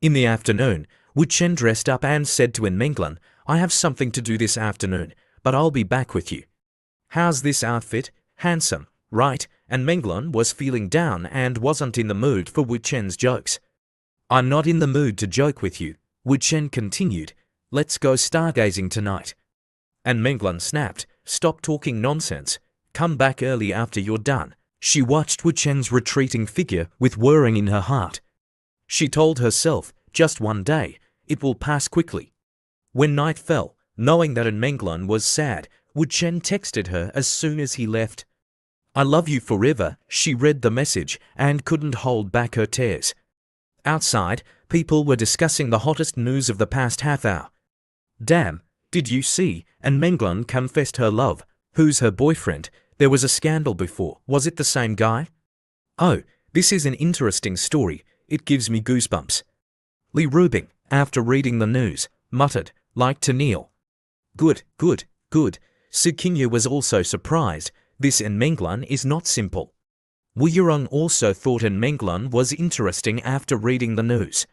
In the afternoon, Wu Chen dressed up and said to Menglan, "I have something to do this afternoon, but I'll be back with you." "How's this outfit? Handsome, right?" And Menglan was feeling down and wasn't in the mood for Wu Chen's jokes. "I'm not in the mood to joke with you," Wu Chen continued. "Let's go stargazing tonight." And Menglan snapped, "Stop talking nonsense. Come back early after you're done." She watched Wu Chen's retreating figure with worrying in her heart. She told herself, just one day, it will pass quickly. When night fell, knowing that Menglan was sad, Wu Chen texted her as soon as he left. "I love you forever." She read the message and couldn't hold back her tears. Outside, people were discussing the hottest news of the past half hour. "Damn, did you see?" And Menglan confessed her love. "Who's her boyfriend? There was a scandal before. Was it the same guy?" "Oh, this is an interesting story. It gives me goosebumps." Li Rubing, after reading the news, muttered, like to Neil. Good, good, good." Su Qingyu was also surprised. This Menglan is not simple. Wu Yurong also thought Menglan was interesting after reading the news.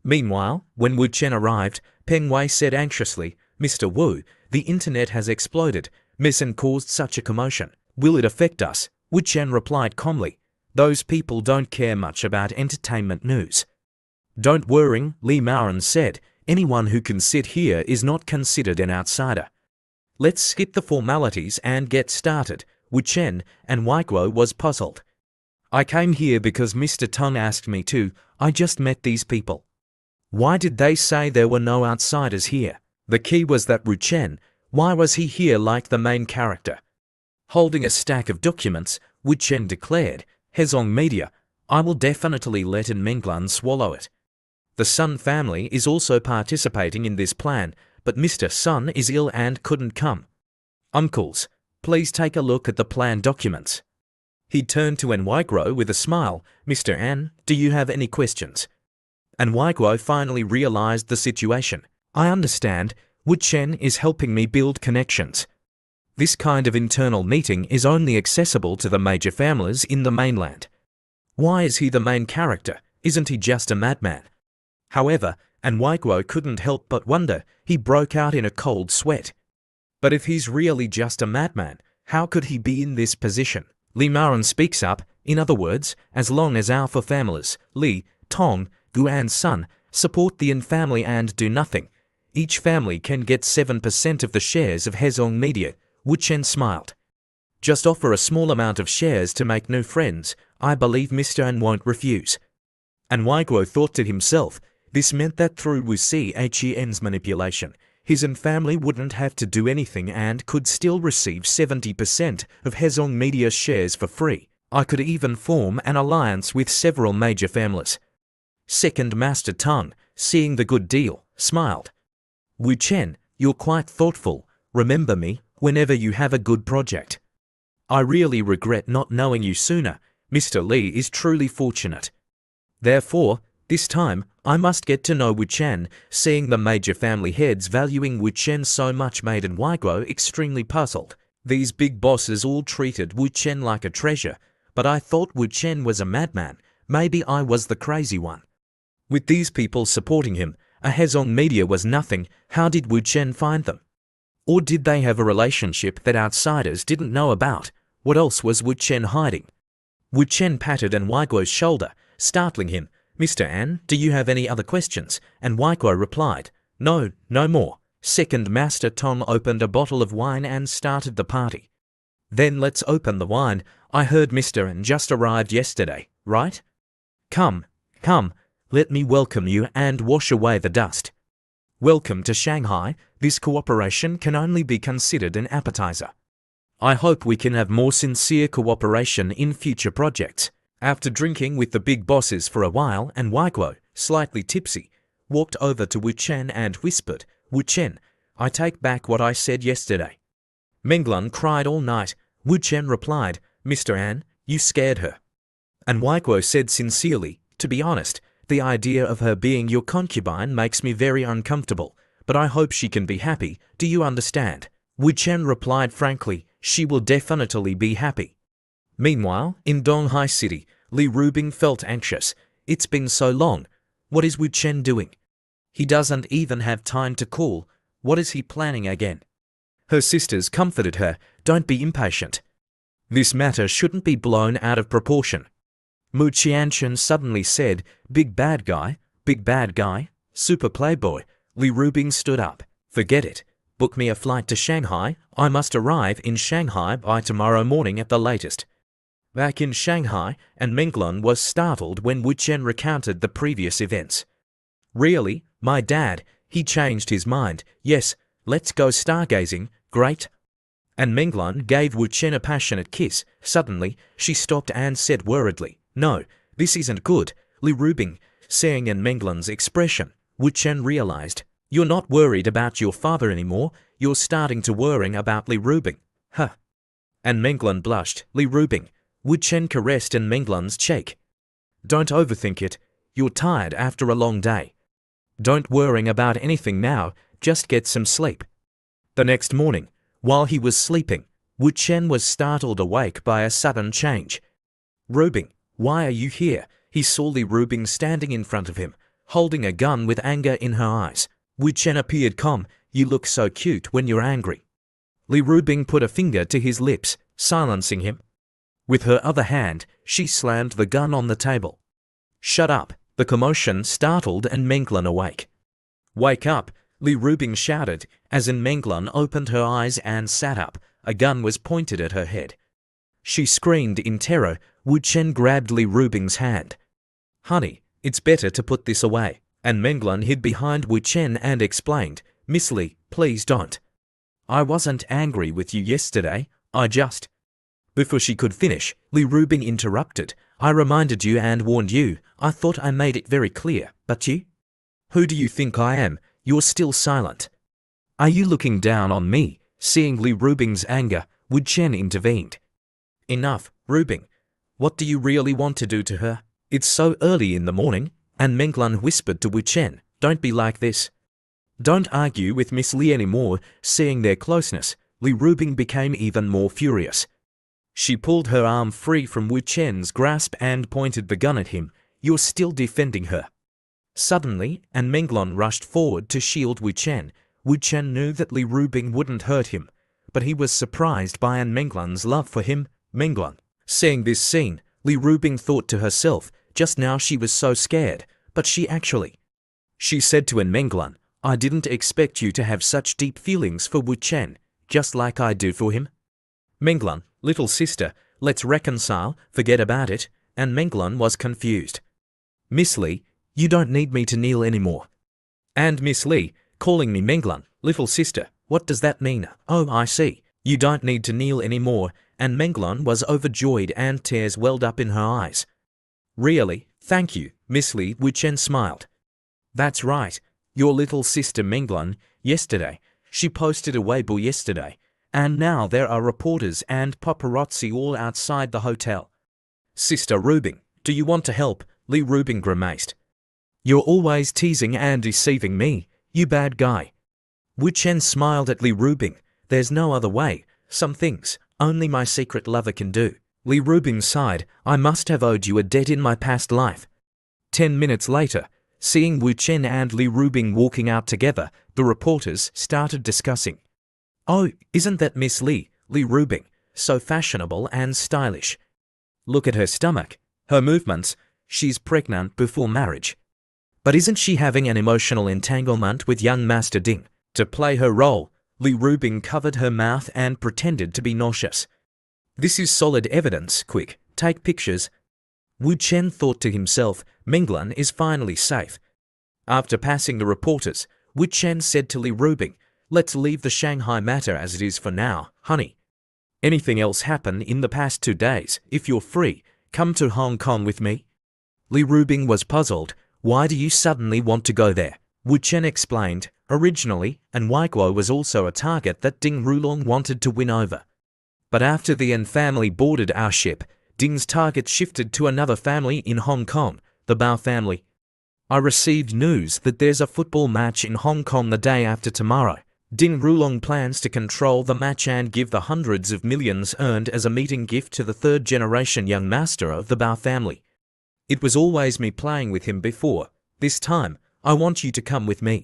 Meanwhile, when Wu Chen arrived, Peng Wei said anxiously, "Mr. Wu, the internet has exploded. Messen caused such a commotion. Will it affect us?" Wu Chen replied calmly, "Those people don't care much about entertainment news." "Don't worry," Li Maoren said, "anyone who can sit here is not considered an outsider. Let's skip the formalities and get started." Wu Chen and Guo was puzzled. "I came here because Mr. Tung asked me to. I just met these people." Why did they say there were no outsiders here? The key was that Wu Chen. Why was he here like the main character? Holding a stack of documents, Wu Chen declared, "Hezong Media, I will definitely let Menglan swallow it. The Sun family is also participating in this plan, but Mr. Sun is ill and couldn't come. Uncles, please take a look at the plan documents." He turned to Guo with a smile. "Mr. An, do you have any questions?" Guo finally realized the situation. "I understand. Wu Chen is helping me build connections. This kind of internal meeting is only accessible to the major families in the mainland. Why is he the main character? Isn't he just a madman?" However, Guo couldn't help but wonder. He broke out in a cold sweat. But if he's really just a madman, how could he be in this position? Li Maoren speaks up. "In other words, as long as alpha families, Li, Tong, Gu and Sun, support the Yin family and do nothing, each family can get 7% of the shares of Hezong Media." Wu Chen smiled. "Just offer a small amount of shares to make new friends. I believe Mr. An won't refuse." Guo thought to himself, this meant that through Wu Chen's manipulation, his own family wouldn't have to do anything and could still receive 70% of Hezong Media's shares for free. I could even form an alliance with several major families. Second Master Tung, seeing the good deal, smiled. "Wu Chen, you're quite thoughtful. Remember me whenever you have a good project. I really regret not knowing you sooner. Mr. Li is truly fortunate. Therefore, this time, I must get to know Wu Chen." Seeing the major family heads valuing Wu Chen so much made Guo extremely puzzled. These big bosses all treated Wu Chen like a treasure, but I thought Wu Chen was a madman. Maybe I was the crazy one. With these people supporting him, a Hezong Media was nothing. How did Wu Chen find them? Or did they have a relationship that outsiders didn't know about? What else was Wu Chen hiding? Wu Chen patted Guo's shoulder, startling him. "Mr. An, do you have any other questions?" Guo replied, "No, no more." Second Master Tong opened a bottle of wine and started the party. "Then let's open the wine. I heard Mr. An just arrived yesterday, right? Come, come, let me welcome you and wash away the dust. Welcome to Shanghai. This cooperation can only be considered an appetizer. I hope we can have more sincere cooperation in future projects." After drinking with the big bosses for a while, Guo, slightly tipsy, walked over to Wu Chen and whispered, "Wu Chen, I take back what I said yesterday. Menglan cried all night." Wu Chen replied, "Mr. An, you scared her." Guo said sincerely, "To be honest, the idea of her being your concubine makes me very uncomfortable, but I hope she can be happy. Do you understand?" Wu Chen replied frankly, "She will definitely be happy." Meanwhile, in Donghai City, Li Rubing felt anxious. It's been so long. What is Wu Chen doing? He doesn't even have time to cool. What is he planning again? Her sisters comforted her. Don't be impatient. This matter shouldn't be blown out of proportion. Mu Qianchen suddenly said, big bad guy, super playboy. Li Rubing stood up. Forget it. Book me a flight to Shanghai. I must arrive in Shanghai by tomorrow morning at the latest. Back in Shanghai, and Menglan was startled when Wu Chen recounted the previous events. Really, my dad, he changed his mind. Yes, let's go stargazing, great. And Menglan gave Wu Chen a passionate kiss. Suddenly, she stopped and said worriedly, no, this isn't good. Li Rubing, seeing in Menglan's expression, Wu Chen realized, you're not worried about your father anymore, you're starting to worrying about Li Rubing. Huh. And Menglan blushed. Li Rubing. Wu Chen caressed in Menglan's cheek. Don't overthink it. You're tired after a long day. Don't worrying about anything now, just get some sleep. The next morning, while he was sleeping, Wu Chen was startled awake by a sudden change. Rubing, why are you here? He saw Li Rubing standing in front of him, holding a gun with anger in her eyes. Wu Chen appeared calm. You look so cute when you're angry. Li Rubing put a finger to his lips, silencing him. With her other hand, she slammed the gun on the table. Shut up. The commotion startled and Menglan awake. Wake up, Li Rubing shouted, as Menglan opened her eyes and sat up. A gun was pointed at her head. She screamed in terror. Wu Chen grabbed Li Rubing's hand. Honey, it's better to put this away. And Menglan hid behind Wu Chen and explained, Miss Li, please don't. I wasn't angry with you yesterday, I just... Before she could finish, Li Rubing interrupted. I reminded you and warned you. I thought I made it very clear, but you? Who do you think I am? You're still silent. Are you looking down on me? Seeing Li Rubing's anger, Wu Chen intervened. Enough, Rubing. What do you really want to do to her? It's so early in the morning. And Menglan whispered to Wu Chen, don't be like this. Don't argue with Miss Li anymore. Seeing their closeness, Li Rubing became even more furious. She pulled her arm free from Wu Chen's grasp and pointed the gun at him. You're still defending her. Suddenly, and Menglan rushed forward to shield Wu Chen. Wu Chen knew that Li Rubing wouldn't hurt him, but he was surprised by Menglan's love for him. Menglan. Seeing this scene, Li Rubing thought to herself, just now she was so scared, but she said to Menglan, I didn't expect you to have such deep feelings for Wu Chen, just like I do for him. Menglan, little sister, let's reconcile, forget about it, and Menglan was confused. Miss Li, you don't need me to kneel anymore. And Miss Li, calling me Menglan, little sister, what does that mean? Oh, I see, you don't need to kneel anymore, and Menglan was overjoyed and tears welled up in her eyes. Really, thank you, Miss Li, Wu Chen smiled. That's right, your little sister Menglan, yesterday, she posted a Weibo yesterday, and now there are reporters and paparazzi all outside the hotel. Sister Rubing, do you want to help? Li Rubing grimaced. You're always teasing and deceiving me, you bad guy. Wu Chen smiled at Li Rubing. There's no other way, some things only my secret lover can do. Li Rubing sighed, I must have owed you a debt in my past life. 10 minutes later, seeing Wu Chen and Li Rubing walking out together, the reporters started discussing. Oh, isn't that Miss Li, Li Rubing, so fashionable and stylish? Look at her stomach, her movements, she's pregnant before marriage. But isn't she having an emotional entanglement with young Master Ding? To play her role, Li Rubing covered her mouth and pretended to be nauseous. This is solid evidence, quick, take pictures. Wu Chen thought to himself, Menglan is finally safe. After passing the reporters, Wu Chen said to Li Rubing, let's leave the Shanghai matter as it is for now, honey. Anything else happen in the past 2 days, if you're free, come to Hong Kong with me. Li Rubing was puzzled, why do you suddenly want to go there? Wu Chen explained, originally, and Waiguo was also a target that Ding Rulong wanted to win over. But after the N family boarded our ship, Ding's target shifted to another family in Hong Kong, the Bao family. I received news that there's a football match in Hong Kong the day after tomorrow. Ding Rulong plans to control the match and give the hundreds of millions earned as a meeting gift to the third-generation young master of the Bao family. It was always me playing with him before, This time, I want you to come with me.